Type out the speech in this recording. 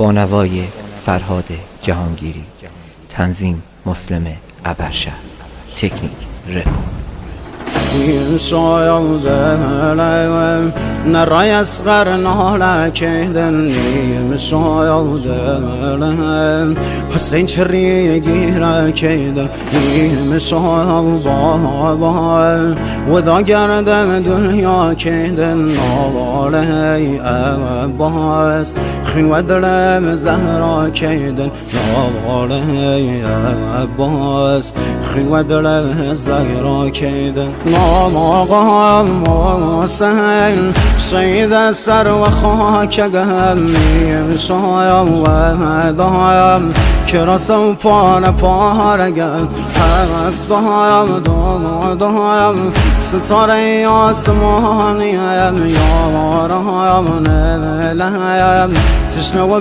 با نوای فرهاد جهانگیری. تنظیم مسلم ابرشهر. تکنیک رکورد. نرای اصغر ناله کهدن نیم شایده حسین چری گیره کهدن نیم شایده ودا گردم دنیا کهدن نواله عباس خین و دلم زهرا کهدن نواله عباس خین و دلم زهرا کهدن نام آقا حسین سید سر و خاک گمیم شاید دایم کراس و پاره گم هفت دایم ستاره آسمانیم یارم نلیم تشنه و